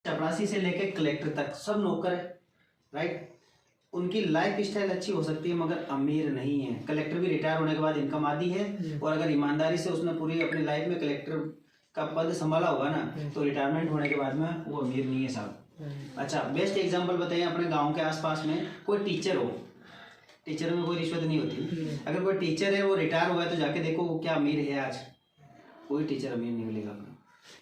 चपरासी से लेके कलेक्टर तक सब नौकर है, राइट। उनकी लाइफ स्टाइल अच्छी हो सकती है मगर अमीर नहीं है। कलेक्टर भी रिटायर होने के बाद इनकम आती है, और अगर ईमानदारी से उसने पूरी अपनी लाइफ में कलेक्टर का पद संभाला होगा ना, तो रिटायरमेंट होने के बाद में वो अमीर नहीं है साहब। अच्छा, बेस्ट एग्जांपल बताइए अपने गांव के आसपास में कोई टीचर हो, टीचर में कोई रिश्वत नहीं होती। अगर कोई टीचर है वो रिटायर हुआ है तो जाके देखो वो क्या अमीर है आज, कोई टीचर अमीर नहीं मिलेगा अपना।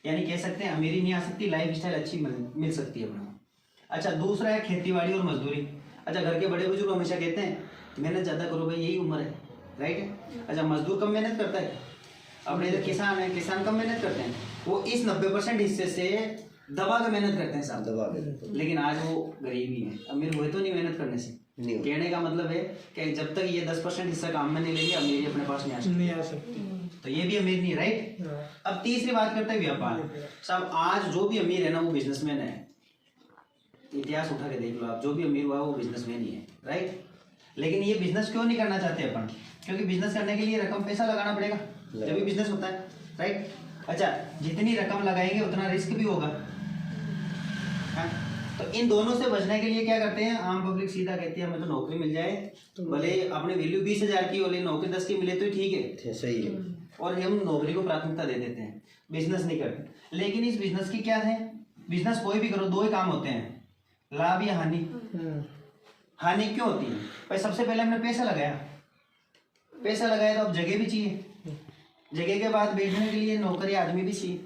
यानी कह सकते हैं अमीरी नहीं आ सकती, लाइफ स्टाइल अच्छी मिल सकती है अपना। अच्छा, दूसरा है खेतीबाड़ी और मजदूरी। अच्छा, घर के बड़े बुजुर्ग हमेशा कहते हैं मेहनत ज़्यादा करो भाई, यही उम्र है, राइट है। अच्छा, मजदूर कम मेहनत करता है, अपने इधर किसान है, किसान कम मेहनत करते हैं, वो इस 90% हिस्से से दबा के मेहनत करते हैं साहब, दबा के। लेकिन आज वो गरीब ही है, अमीर हुए तो नहीं मेहनत करने से। कहने का मतलब है कि जब तक ये 10% हिस्सा काम में नहीं लेंगे अमीरी अपने पास नहीं आ सकती, तो ये भी अमीर नहीं, राइट। अब तीसरी बात करते हैं व्यापार। साहब आज जो भी अमीर है ना वो बिजनेसमैन है, इतिहास उठा के देख लो आप, जो भी अमीर हुआ वो बिजनेसमैन ही है, राइट। लेकिन ये बिजनेस क्यों नहीं करना चाहते अपन? क्योंकि बिजनेस करने के लिए रकम पैसा लगाना पड़ेगा, जब भी बिजनेस होता है, राइट। अच्छा, जितनी रकम लगाएंगे उतना रिस्क भी होगा, हाँ? तो इन दोनों से बचने के लिए क्या करते हैं, आम पब्लिक सीधा कहती है हमें तो नौकरी मिल जाए, भले अपनी वैल्यू 20,000 की हो लेकिन नौकरी 10 की मिले तो ठीक है, सही है, और हम नौकरी को प्राथमिकता दे देते हैं, बिजनेस नहीं करते। लेकिन इस बिजनेस की क्या है, बिजनेस कोई भी करो दो ही काम होते हैं, लाभ या हानि। हानि क्यों होती है भाई? सबसे पहले हमने पैसा लगाया तो अब जगह भी चाहिए, जगह के बाद बैठने के लिए नौकरी आदमी भी चाहिए,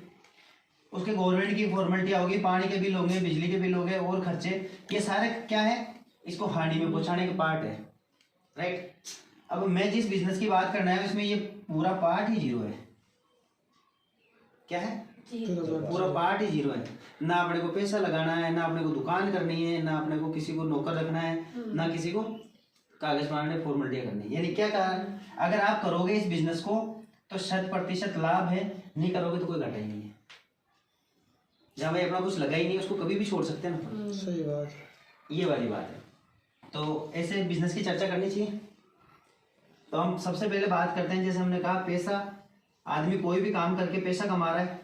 उसके गवर्नमेंट की फॉर्मेलिटियाँ होगी, पानी के बिल होंगे, बिजली के बिल होंगे और खर्चे, ये सारे क्या है, इसको हानि में पहुंचाने के पार्ट है, राइट। अब मैं जिस बिजनेस की बात करना है इसमें ये पूरा पार्ट ही जीरो है, क्या है, पूरा पार्ट ही जीरो है। ना अपने को पैसा लगाना है, ना अपने को दुकान करनी है, ना अपने को किसी को नौकर रखना है, ना किसी को कागज बनाने फॉर्मेलिटी करनी है। यानी क्या कारण, अगर आप करोगे इस बिजनेस को तो 100% लाभ है, नहीं करोगे तो कोई घाटा ही नहीं है। जहाँ भाई अपना कुछ लगा ही नहीं उसको कभी भी छोड़ सकते हैं ना, सही बात, ये वाली बात है। तो ऐसे बिजनेस की चर्चा करनी चाहिए। तो हम सबसे पहले बात करते हैं, जैसे हमने कहा पैसा, आदमी कोई भी काम करके पैसा कमा रहा है,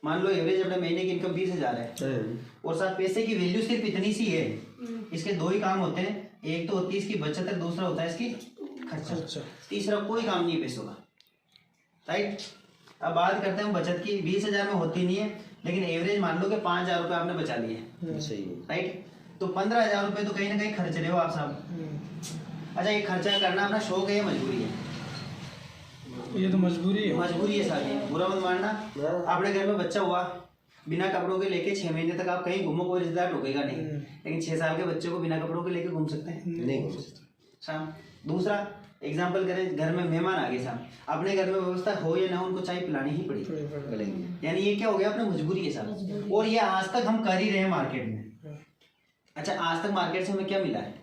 मान लो एवरेज अपने महीने की इनकम 20,000 है, और साथ पैसे की वैल्यू सिर्फ इतनी सी है, इसके दो ही काम होते हैं, एक तो होती है इसकी बचत है, दूसरा होता है इसकी खर्चा, तीसरा कोई काम नहीं है पैसों का, राइट। अब बात करते हैं बचत की। 20,000 में होती नहीं है, लेकिन एवरेज मान लो कि 5,000 रुपये आपने बचा लिए, सही है, राइट। तो 15,000 रुपये तो कहीं ना कहीं खर्च रहे हो आप साहब। अच्छा, ये खर्चा करना अपना शौक है या मजबूरी है? ये तो मजबूरी है, मजबूरी है सारी, बुरा मत मानना। अपने घर में बच्चा हुआ, बिना कपड़ों के लेके 6 महीने तक आप कहीं घूमो, कोई रिश्तेदार टोकेगा नहीं, लेकिन 6 साल के बच्चे को बिना कपड़ों के लेके घूम सकते हैं? नहीं घूम सकते। दूसरा एग्जाम्पल करें, घर में मेहमान आ गए साहब, अपने घर में व्यवस्था हो या ना हो उनको चाय पिलानी ही पड़ेगी, यानी ये क्या हो गया, अपने मजबूरी के साथ। और ये आज तक हम कर ही रहे हैं मार्केट में। अच्छा, आज तक मार्केट से हमें क्या मिला है?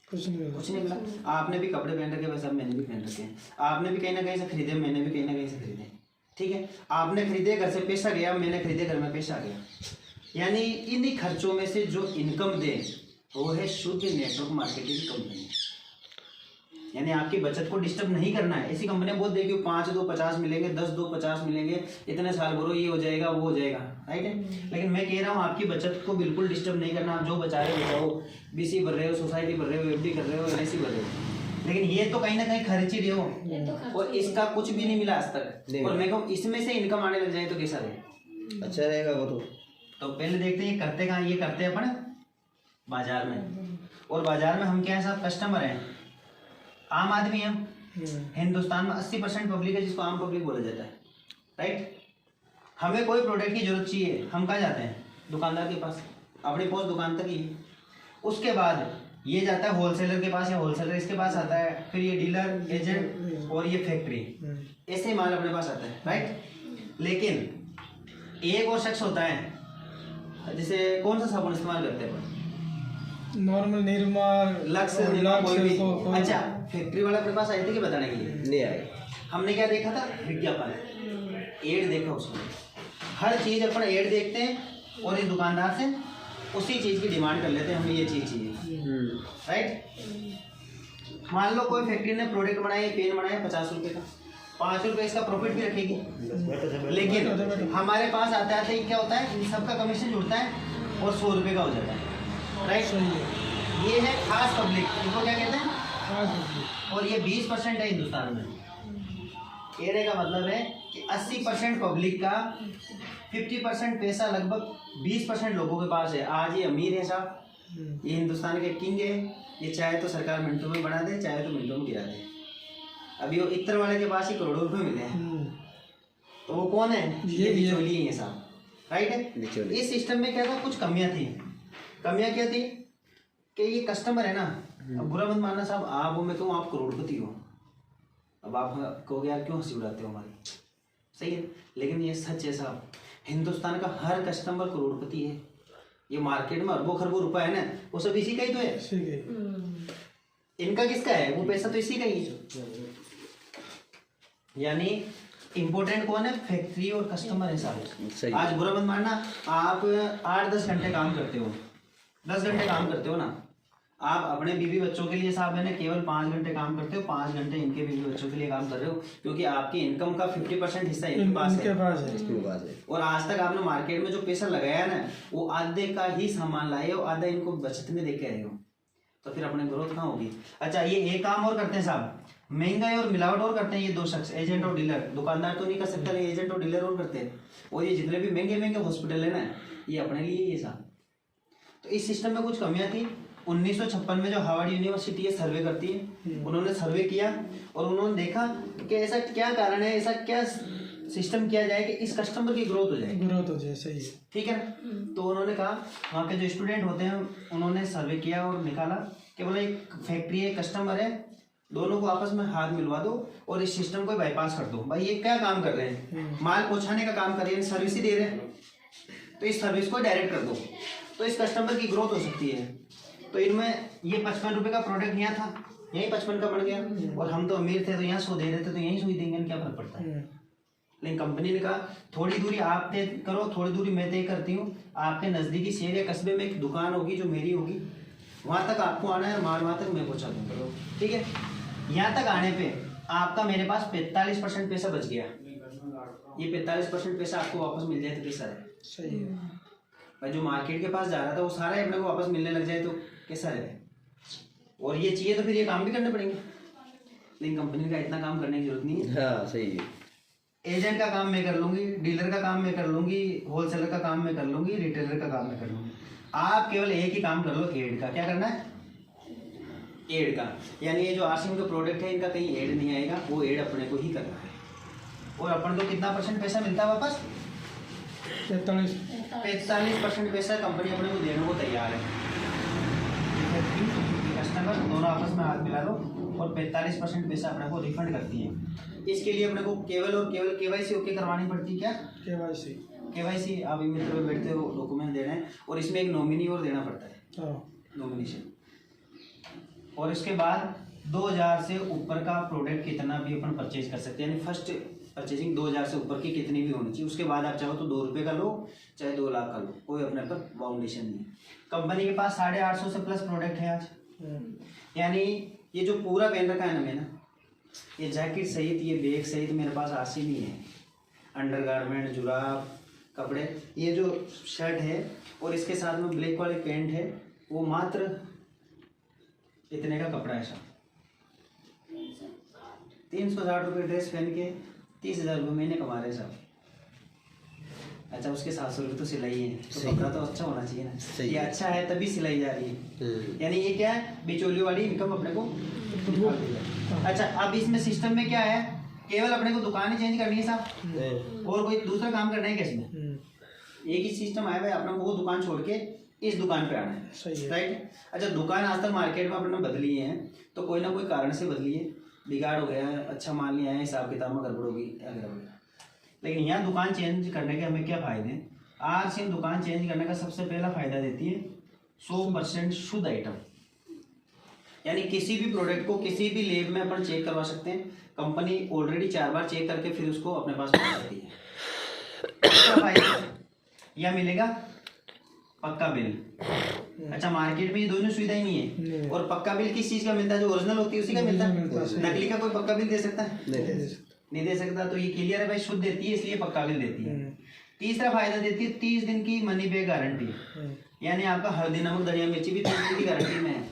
कुछ नहीं मिला। आपने भी कपड़े पहन रखे, वैसे मैंने भी पहन रखे हैं, आपने भी कहीं ना कहीं से खरीदे, मैंने भी कहीं ना कहीं से खरीदे, ठीक है। आपने खरीदे, घर से पैसा गया, मैंने खरीदे, घर में पैसा आ गया। यानी इन खर्चों में से जो इनकम दे वो है शुद्ध नेटवर्क मार्केटिंग की कंपनी। यानी आपकी बचत को डिस्टर्ब नहीं करना है। ऐसी कंपनियां बहुत देखिए 5 2 50 मिलेंगे, 10 2 50 मिलेंगे, इतने साल भरो ये हो जाएगा वो हो जाएगा, राइट है। लेकिन मैं कह रहा हूँ आपकी बचत को बिल्कुल डिस्टर्ब नहीं करना। आप जो बचा रहे हो बचाओ, बीसी भर रहे हो, सोसाइटी भर रहे हो, एफडी कर रहे हो, एलआईसी भर रहे हो, लेकिन ये तो कहीं ना कहीं खर्च ही रहे हो, और इसका कुछ भी नहीं मिला आज तक। और मेरे को इसमें से इनकम आने लग जाए तो कैसा रहेगा? अच्छा रहेगा वो तो पहले देखते हैं ये करते कहाँ, ये करते हैं अपन बाजार में, और बाजार में हम क्या है साहब, कस्टमर हैं, आम आदमी हम। हिंदुस्तान में 80% पब्लिक है जिसको आम पब्लिक बोला जाता है, राइट। हमें कोई प्रोडक्ट की जरूरत चाहिए, हम कहाँ जाते हैं? दुकानदार के पास, अपनी पहुंच दुकान तक ही। उसके बाद ये जाता है होलसेलर के पास, या होलसेलर इसके पास आता है, फिर ये डीलर, एजेंट और ये फैक्ट्री, ऐसे माल अपने पास आता है, राइट। लेकिन एक और शख्स होता है, जैसे कौन सा साबुन इस्तेमाल करते हैं? नॉर्मल निरमा, लक्स, कोई भी। अच्छा, फैक्ट्री वाला अपने पास आए थे कि बताने के लिए? नहीं आए। हमने क्या देखा था? विज्ञापन, एड देखा उसमें। हर चीज़ अपन एड देखते हैं और इस दुकानदार से उसी चीज़ की डिमांड कर लेते हैं, हमें ये चीज़ चाहिए, राइट। मान लो कोई फैक्ट्री ने प्रोडक्ट बनाया, पेन बनाया 50 रुपये का, ₹5 इसका प्रॉफिट भी रखेगी। लेकिन हमारे पास आते आते क्या होता है, इन सबका कमीशन जुड़ता है और ₹100 का हो जाता है, राइट। सही है। ये है खास पब्लिक, इनको क्या कहते हैं, खास पब्लिक। और ये 20% है हिंदुस्तान में। कहने का मतलब है कि 80% पब्लिक का 50% पैसा लगभग 20% लोगों के पास है। आज ये अमीर है साहब, ये हिंदुस्तान के किंग है, ये चाहे तो सरकार मिनटों में बढ़ा दे, चाहे तो मिनटों में गिरा दे। अभी वो इत्र वाले के पास ही करोड़ों रुपए मिले हैं, तो वो कौन है, ये बिचौली है साहब, राइट है। इस सिस्टम में क्या था, कुछ कमियां थी। कमियां क्या थी कि ये कस्टमर है ना, अब बुरा मत मानना साहब, आप वो मैं कहूँ आप करोड़पति हो, अब आप कहोगे यार क्यों हंसी उड़ाते हो हमारी, सही है, लेकिन ये सच है साहब, हिंदुस्तान का हर कस्टमर करोड़पति है। ये मार्केट में अरबों खरबों रुपए है ना, वो सब इसी का ही तो है। इनका किसका है, वो पैसा तो इसी का ही है। यानी इम्पोर्टेंट कौन है, फैक्ट्री और कस्टमर है साहब। आज बुरा मत मानना, आप 8-10 घंटे काम करते हो, 10 घंटे काम करते हो ना, आप अपने बीवी बच्चों के लिए साहब है ना केवल 5 घंटे काम करते हो, 5 घंटे इनके बीवी बच्चों के लिए काम कर रहे हो, क्योंकि आपकी इनकम का 50% हिस्सा इनके पास है। और आज तक आपने मार्केट में जो पैसा लगाया ना, वो आधे का ही सामान लाए हो, आधा इनको बचत में दे के आए हो, तो फिर अपने ग्रोथ कहाँ होगी। अच्छा, ये एक काम और करते हैं साहब, महंगाई और मिलावट और करते हैं ये दो शख्स, एजेंट और डीलर। दुकानदार तो नहीं कर सकता, नहीं एजेंट और डीलर और करते हैं। और ये जितने भी महंगे महंगे हॉस्पिटल है ना, ये अपने लिए ये साहब। तो इस सिस्टम में कुछ कमियां थी। 1956 में जो हार्वर्ड यूनिवर्सिटी है सर्वे करती है, उन्होंने सर्वे किया और उन्होंने देखा कि ऐसा क्या कारण है, ऐसा क्या सिस्टम किया जाए कि इस कस्टमर की ग्रोथ हो जाए, सही है, ठीक है ना। तो उन्होंने कहा, वहाँ के जो स्टूडेंट होते हैं उन्होंने सर्वे किया और निकाला कि बोले एक फैक्ट्री है, कस्टमर है, दोनों को आपस में हाथ मिलवा दो और इस सिस्टम को बाईपास कर दो। भाई ये क्या काम कर रहे हैं, माल पहुंचाने का काम कर रहे हैं, सर्विस ही दे रहे हैं, तो इस सर्विस को डायरेक्ट कर दो, तो इस कस्टमर की ग्रोथ हो सकती है। तो इनमें ये 55 रुपये का प्रोडक्ट यहाँ था, यही 55 का बन गया, और हम तो अमीर थे तो यहाँ 100 दे रहे थे, तो यहीं 100 देंगे, क्या फर्क पड़ता है। लेकिन कंपनी ने कहा थोड़ी दूरी आप तय करो, थोड़ी दूरी मैं तय करती हूँ, आपके नज़दीकी शहर या कस्बे में एक दुकान होगी जो मेरी होगी, वहाँ तक आपको आना है, माल वहाँ तक मैं पहुँचा दूँगा, ठीक है। यहाँ तक आने पे आपका मेरे पास 45% पैसा बच गया, ये 45% पैसा आपको वापस मिल जाए तो कैसा है, सही है। भाई जो मार्केट के पास जा रहा था वो सारा ही अपने को वापस मिलने लग जाए तो कैसा रहे। और ये चाहिए तो फिर ये काम भी करने पड़ेंगे, लेकिन कंपनी का इतना काम करने की जरूरत नहीं है। हाँ, सही है। एजेंट का काम मैं कर लूंगी, डीलर का काम मैं कर लूंगी, होलसेलर का काम मैं कर लूंगी, रिटेलर का काम मैं कर लूंगी। आप केवल एक ही काम कर लो, एड का। क्या करना है, एड का, यानी ये जो आरसीएम का प्रोडक्ट है इनका कहीं एड नहीं आएगा, वो एड अपने को ही करना है। और अपन को कितना % पैसा मिलता है वापस, 45% पैसा कंपनी अपने को देने को तैयार है। कस्टमर दोनों आपस में हाथ मिला लो और 45% पैसा अपने को रिफंड करती है। इसके लिए अपने को केवल और केवल केवाईसी ओके करवानी पड़ती है। क्या केवाईसी आप मित्र में बैठते हो, डॉक्यूमेंट देना है, और इसमें एक नॉमिनी और देना पड़ता है, नॉमिनेशन। और इसके बाद 2000 से ऊपर का प्रोडक्ट कितना भी अपन परचेज कर सकते हैं, यानी फर्स्ट परचेजिंग 2000 से ऊपर की कितनी भी होनी चाहिए। उसके बाद आप चाहो तो 2 रुपये का लो, चाहे 2 लाख का लो, कोई अपने पर बाउंडेशन नहीं। कंपनी के पास 850 से प्लस प्रोडक्ट है आज। यानी ये जो पूरा पहन रखा है ना मैंने, ये जैकेट सहित, ये बैग सहित मेरे पास आसी नहीं है, अंडरगारमेंट, जुराब, कपड़े, ये जो शर्ट है और इसके साथ में ब्लैक वाले पैंट है, वो मात्र इतने का कपड़ा है साहब। 360 रुपये ड्रेस पहन के 30,000 रुपये महीने कमा रहे साहब। अच्छा, उसके 700 रुपये तो सिलाई है, तो कपड़ा तो अच्छा होना चाहिए ना, ये अच्छा है तभी सिलाई जा रही है। यानी ये क्या है, बिचौलियों वाली इनकम अपने को। अच्छा, अब इसमें सिस्टम में क्या है, केवल अपने को दुकान ही चेंज करनी है साहब, और कोई दूसरा काम करना है क्या इसमें। एक ही सिस्टम आया भाई, अपने को वो दुकान छोड़ के इस दुकान पे आना है, राइट। अच्छा, दुकान आज तक मार्केट में अपने बदली है तो कोई ना कोई कारण से बदली है, बिगाड़ हो गया है, अच्छा माल नहीं आया, हिसाब किताब में गड़बड़ होगी, लेकिन यहाँ दुकान चेंज करने के हमें क्या फ़ायदे हैं। आरसीएम दुकान चेंज करने का सबसे पहला फ़ायदा देती है 100% शुद्ध आइटम, यानी किसी भी प्रोडक्ट को किसी भी लैब में अपन चेक करवा सकते हैं, कंपनी ऑलरेडी 4 बार चेक करके फिर उसको अपने पास पहुँच सकती है। यह मिलेगा पक्का बिल। अच्छा, मार्केट में ये दोनों सुविधाएं नहीं है। और पक्का बिल किस चीज़ का मिलता है, जो ओरिजिनल होती है उसी का मिलता है, नकली का कोई पक्का बिल दे सकता है, नहीं दे सकता तो ये क्लियर है भाई, शुद्ध देती है इसलिए पक्का बिल देती है। तीसरा फायदा देती है 30 दिन की मनी बैक गारंटी, यानी आपका हल्दी नमक धनिया मिर्ची भी 30 दिन की गारंटी में है।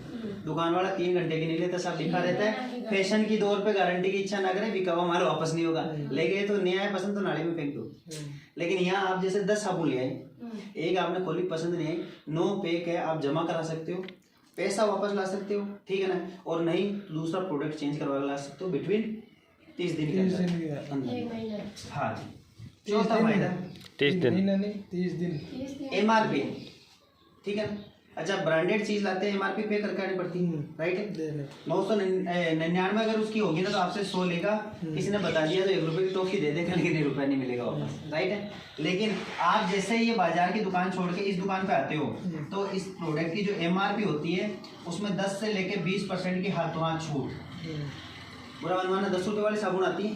दुकान वाला 3 घंटे की नहीं लेता, सब लिखा रहता है फैशन की दौर पे गारंटी की इच्छा ना करे, बिका हुआ माल वापस नहीं होगा, ले गए तो नहीं आया पसंद तो नाले में फेंक दो। लेकिन यहाँ आप जैसे 10 साबुन ले आए, एक आपने खोली पसंद नहीं आई, नो पैक है, आप जमा करा सकते हो, पैसा वापस ला सकते हो, ठीक है ना, और नहीं दूसरा प्रोडक्ट चेंज करवा ला सकते हो बिटवीन 30 दिन के अंदर। हाँ जी। चौथा फायदा 30 दिन 30 दिन एमआरपी, ठीक है ना। अच्छा, ब्रांडेड चीज लाते हैं एमआरपी पे करके आनी पड़ती है, राइट है। 999 अगर उसकी होगी ना तो आपसे 100 लेगा, किसी ने बता दिया तो 1 रुपए की टॉफी दे देगा, लेकिन 1 रुपया नहीं मिलेगा वापस, राइट है। लेकिन आप जैसे ही ये बाजार की दुकान छोड़ के इस दुकान पे आते हो तो इस प्रोडक्ट की जो एमआरपी होती है उसमें 10 से लेके 20% की हाथों हाथ छूट। बुरा मनमाना 10 रुपये वाली साबुन आती है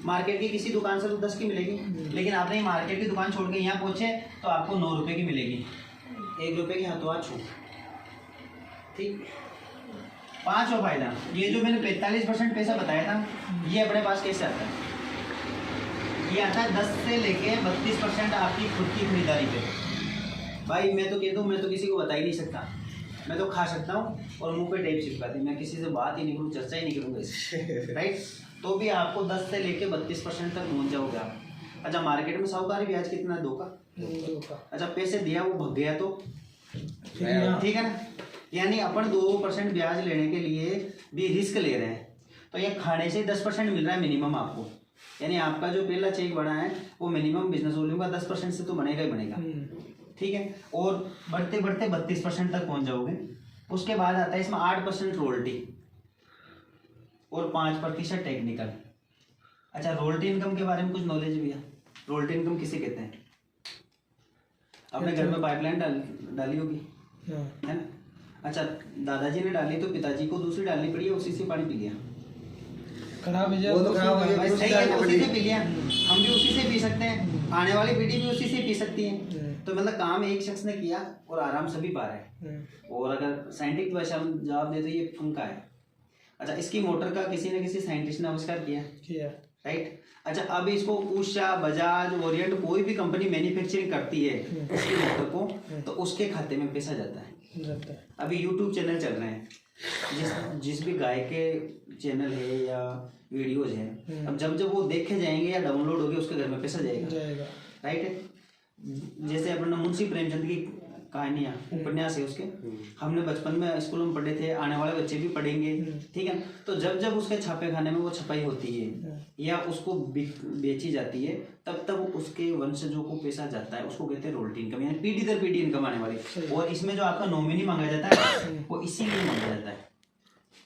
मार्केट की किसी दुकान से तो 10 की मिलेगी, लेकिन आपने मार्केट की दुकान छोड़ के यहाँ पहुंचे तो आपको 9 रुपये की मिलेगी, 1 रुपये की हाथों हाथ छूट, ठीक। पांचवा फायदा, ये जो मैंने 45% पैसा बताया था ये अपने पास कैसे आता है, ये आता है 10 से लेके 32% आपकी खुद की खरीदारी पे। भाई मैं तो कहता हूँ, मैं तो किसी को बता ही नहीं सकता, मैं तो खा सकता हूँ और मुंह पे टेप चिपका दी, मैं किसी से बात ही नहीं करूँ, चर्चा ही नहीं करूँगा इससे, राइट। तो भी आपको 10 से लेके 32% तक पहुँच जाओगे आप। अच्छा, मार्केट में साहूकारी ब्याज कितना है? 2 का। अच्छा, पैसे दिया वो भग गया तो ठीक है ना, यानी अपन 2% ब्याज लेने के लिए भी रिस्क ले रहे हैं, तो ये खाने से 10% मिल रहा है मिनिमम आपको, यानी आपका जो पहला चेक बढ़ा है वो मिनिमम बिजनेस वॉल्यूम का 10% से तो बनेगा ही बनेगा, ठीक है। और बढ़ते बढ़ते 32% तक पहुंच जाओगे। उसके बाद आता है इसमें 8% रॉयल्टी और 5% टेक्निकल। अच्छा, रॉयल्टी इनकम के बारे में कुछ नॉलेज भी है? रॉयल्टी इनकम किसे कहते हैं? अपने घर में पाइपलाइन डाली होगी, है ना। अच्छा, दादाजी ने डाली तो पिताजी को दूसरी डालनी पड़ी, उसी से पानी पी लिया, खराब है वो तो खराब हो गया, सही है, उसी से पी लिया, हम भी उसी से पी सकते हैं, आने वाली पीढ़ी भी उसी से पी सकती है। तो मतलब काम एक शख्स ने किया और आराम सभी पा रहे हैं। और अगर साइंटिफिक भाषा में जवाब दे तो ये फंका है। अच्छा, इसकी मोटर का किसी न किसी साइंटिस्ट ने आविष्कार किया, राइट। अच्छा, अब इसको उषा, बजाज, ओरिएंट कोई भी कंपनी मैन्युफैक्चरिंग करती है इसकी मोटर को, तो उसके खाते में पैसा जाता है। अभी यूट्यूब चैनल चल रहे हैं, जिस भी गाय के चैनल है या वीडियोज है, अब जब वो देखे जाएंगे या डाउनलोड होंगे उसके घर में पैसा जाएगा, राइट है। जैसे अपना मुंशी प्रेमचंद की कहानियाँ, उपन्यास है उसके, हमने बचपन में स्कूल में पढ़े थे, आने वाले बच्चे भी पढ़ेंगे, ठीक है। तो जब उसके छापे खाने में वो छपाई होती है या उसको बेची जाती है, तब उसके वंशजों को पैसा जाता है, उसको कहते हैं रॉयल्टी इनकम, यानी पीढ़ी दर पीढ़ी इनकम आने वाली। और इसमें जो आपका नॉमिनी मांगा जाता है वो इसीलिए मांगा जाता है,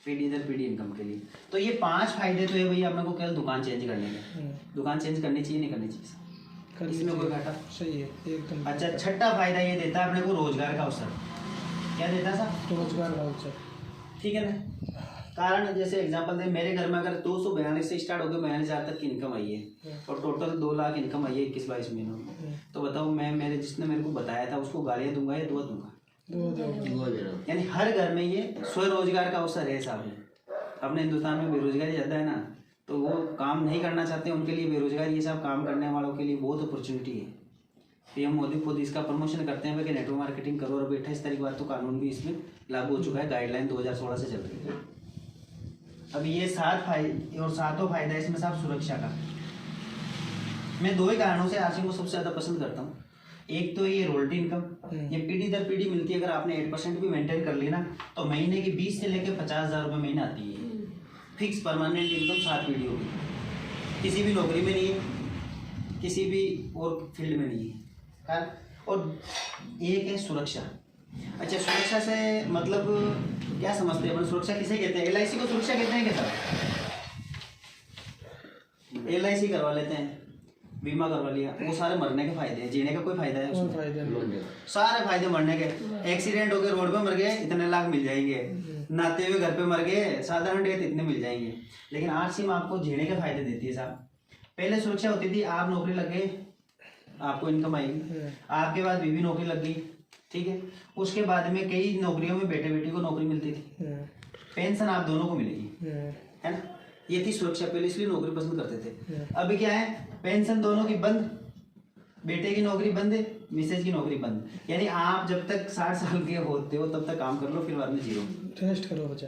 पीढ़ी दर पीढ़ी इनकम के लिए। तो ये 5 फायदे तो है भैया अपने को केवल दुकान चेंज करने के। दुकान चेंज करनी चाहिए, नहीं करनी चाहिए, इसमें कोई घाटा सही है एकदम। अच्छा, छठा फायदा ये देता है अपने को रोजगार का अवसर। क्या देता है साहब? रोजगार का अवसर, ठीक है ना। कारण जैसे एग्जांपल दे, मेरे घर में अगर 242 से स्टार्ट हो गया 42,000 तक की इनकम आई है और टोटल 2 लाख इनकम आई है 21-22 महीनों में, तो बताओ मैं जिसने मेरे को बताया था उसको गालियाँ दूंगा या दुआ दूंगा? यानी हर घर में ये स्वरोजगार का अवसर है साहब। अपने हिंदुस्तान में बेरोजगारी ज़्यादा है ना, तो वो काम नहीं करना चाहते, उनके लिए बेरोजगारी, ये सब काम करने वालों के लिए बहुत अपॉर्चुनिटी है। पीएम मोदी खुद इसका प्रमोशन करते हैं कि नेटवर्क मार्केटिंग करो, और 28 तारीख बाद तो कानून भी इसमें लागू हो चुका है, गाइडलाइन 2016 से चल रही है। अब ये 7 फायदे और 7वां फायदा इसमें साहब सुरक्षा का। मैं 2 ही कारणों से आरसी को सबसे ज़्यादा पसंद करता हूँ। एक तो ये रॉयल्टी इनकम, ये पीढ़ी दर पीढ़ी मिलती है। अगर आपने 8% भी मेंटेन कर ली ना, तो महीने की 20 से लेकर 50,000 रुपये महीना आती है, फिक्स परमानेंट इनकम 7 पीढ़ी होगी। किसी भी नौकरी में नहीं है, किसी भी और फील्ड में नहीं है। और एक है सुरक्षा। अच्छा, सुरक्षा से मतलब क्या समझते हैं अपन? सुरक्षा किसे कहते हैं? LIC को सुरक्षा कहते हैं क्या सर? LIC करवा लेते हैं, बीमा करवा लिया, वो सारे मरने के फायदे हैं, जीने का कोई फायदा है उसमें? सारे फायदे मरने के। एक्सीडेंट हो गए, रोड पे मर गए, इतने लाख मिल जाएंगे। नाते हुए घर पे मर गए, साधारण डेथ, इतने मिल जाएंगे। लेकिन आरसी में आपको जीने के फायदे देती है साहब। पहले सुरक्षा होती थी, आप नौकरी लग गए आपको इनकम आएगी, आपके बाद बीवी नौकरी लग गई, ठीक है। उसके बाद में कई नौकरियों में बेटे बेटी को नौकरी मिलती थी, पेंशन आप दोनों को मिलेगी, है ना। ये थी सुरक्षा, पहले इसलिए नौकरी पसंद करते थे। अभी क्या है, पेंशन दोनों की बंद, बेटे की नौकरी बंद है, मिसेज की नौकरी बंद। यानी आप जब तक 60 साल के होते हो तब तक काम कर लो, फिर बाद में जीरो। रेस्ट करो बच्चा।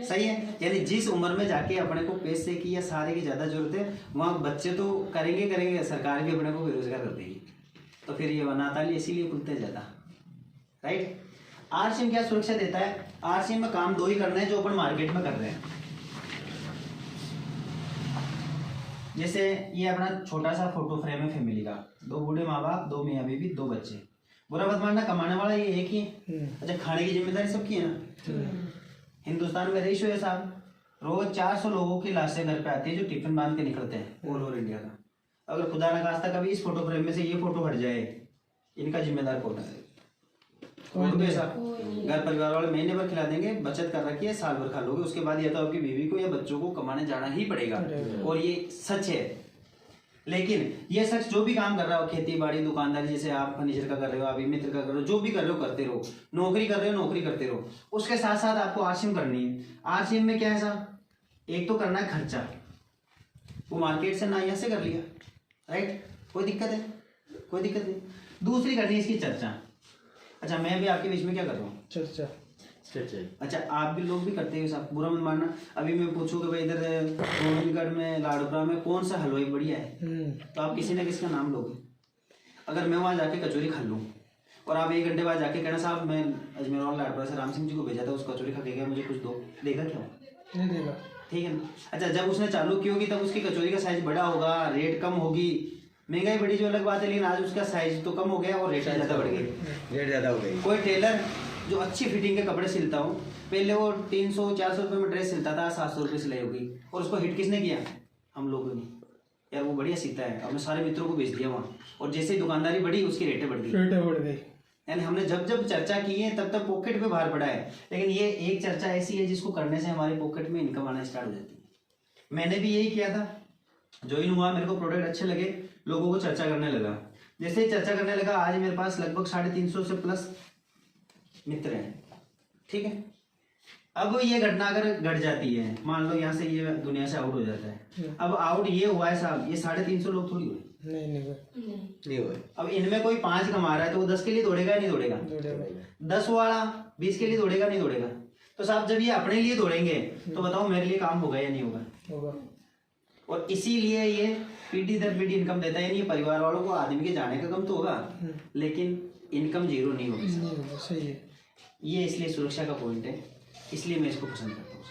सही है। यानी जिस उम्र में जाके अपने को पैसे की या सारे की ज्यादा जरूरत है, वहाँ बच्चे तो करेंगे, सरकार भी अपने को बेरोजगार कर देगी। तो फिर ये नाताली इसीलिए खुलते ज्यादा, राइट। आरसीएम क्या सुरक्षा देता है? आरसीएम में काम दो ही करना है जो अपन मार्केट में कर रहे हैं। जैसे ये अपना छोटा सा फोटो फ्रेम है फैमिली का, 2 बूढ़े माँ बाप, 2 मियाँ बीवी, 2 बच्चे। बुरा मत मानना, कमाने वाला ये एक ही है। अच्छा, खाने की जिम्मेदारी सबकी है ना। हिंदुस्तान में रेशियो है साहब, रोज 400 लोगों की लाशें घर पे आती है जो टिफिन बांध के निकलते हैं ऑल ओवर इंडिया का। अगर खुदा न खास्ता कभी इस फोटो फ्रेम में से ये फोटो हट जाए, इनका जिम्मेदार कौन है? कोई नहीं साहब। घर परिवार वाले महीने भर खिला देंगे, बचत कर रखी है, साल भर खा लोगे, उसके बाद या तो आपकी बीवी को या बच्चों को कमाने जाना ही पड़ेगा। और ये सच है। लेकिन ये सच जो भी काम कर रहा हो, खेती बाड़ी दुकानदारी, जैसे आप फर्नीचर का कर रहे हो, आप मित्र का कर रहे हो, जो भी कर रहे हो करते रहो, नौकरी कर रहे हो नौकरी करते रहो, उसके साथ साथ आपको आरसीएम करनी है। आरसीएम में क्या है साहब, एक तो करना है खर्चा, वो मार्केट से ना यहाँ से कर लिया, राइट, कोई दिक्कत है? कोई दिक्कत नहीं। दूसरी करनी है इसकी चर्चा। अच्छा, मैं भी आपके बीच में क्या कर रहा हूँ? चर्चा। अच्छा, आप भी लोग भी करते हो साहब, बुरा मत मानना। अभी मैं पूछूं कि भाई इधर गोविंदगढ़ में लाड़पुरा में कौन सा हलवाई बढ़िया है, तो आप किसी ना किसी का नाम लोगे। अगर मैं वहाँ जाके कचौरी खा लूँ और आप 1 घंटे बाद जाके कहना साहब मैं अजमेर वाला लाड़पुरा से राम सिंह जी को भेजा था, उस कचौरी खा के गया, मुझे कुछ दो, देगा क्या? नहीं देगा। ठीक है ना। अच्छा, जब उसने चालू की होगी तब उसकी कचौरी का साइज बड़ा होगा, रेट कम होगी, महंगाई बढ़ी जो अलग बात है, लेकिन आज उसका साइज तो कम हो गया और रेट ज़्यादा बढ़ गई, रेट ज़्यादा हो गई। कोई टेलर जो अच्छी फिटिंग के कपड़े सिलता हूँ, पहले वो 300-400 रुपये में ड्रेस सिलता था, 700 रुपये सिलाई होगी, और उसको हिट किसने किया? हम लोगों ने। यार वो बढ़िया सीता है, हमने सारे मित्रों को बेच दिया वहाँ, और जैसे ही दुकानदारी बढ़ी उसकी रेटें बढ़ गई। यानी हमने जब जब चर्चा की है तब तक पॉकेट पे भार पड़ा है, लेकिन ये एक चर्चा ऐसी है जिसको करने से हमारे पॉकेट में इनकम आना स्टार्ट हो जाती है। मैंने भी यही किया था, ज्वाइन हुआ, मेरे को प्रोडक्ट अच्छे लगे, लोगों को चर्चा करने लगा। जैसे ही चर्चा करने लगा, आज मेरे पास लगभग 350 से प्लस मित्र हैं। ठीक है, अब ये घटना अगर घट जाती है, मान लो यहाँ से ये दुनिया से आउट हो जाता है, अब आउट ये हुआ है साहब, ये 350 लोग थोड़ी हुए, नहीं हुए। अब इनमें कोई 5 कमा रहा है तो वो 10 के लिए दौड़ेगा नहीं दौड़ेगा? 10 वाला 20 के लिए दौड़ेगा नहीं दौड़ेगा? तो साहब जब ये अपने लिए दौड़ेंगे तो बताओ मेरे लिए काम होगा या नहीं होगा? और इसीलिए ये पीढ़ी दर पीढ़ी इनकम देता है। यानी परिवार वालों को आदमी के जाने का कम तो होगा, लेकिन इनकम जीरो नहीं होगी। सही है। ये इसलिए सुरक्षा का पॉइंट है, इसलिए मैं इसको पसंद करता हूँ।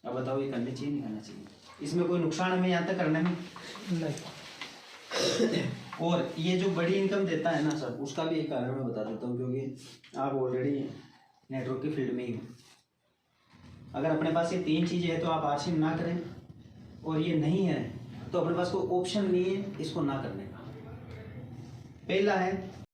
अब बताओ ये करना चाहिए नहीं करना चाहिए? इसमें कोई नुकसान हमें यहाँ तक करने में नहीं। और ये जो बड़ी इनकम देता है ना सर, उसका भी एक कारण मैं बता देता हूँ, क्योंकि आप ऑलरेडी नेटवर्क की फील्ड में ही हो। अगर अपने पास ये 3 चीज़ें हैं तो आप आरसीएम ना करें, और ये नहीं है तो अपने पास कोई ऑप्शन नहीं है इसको ना करने का। पहला है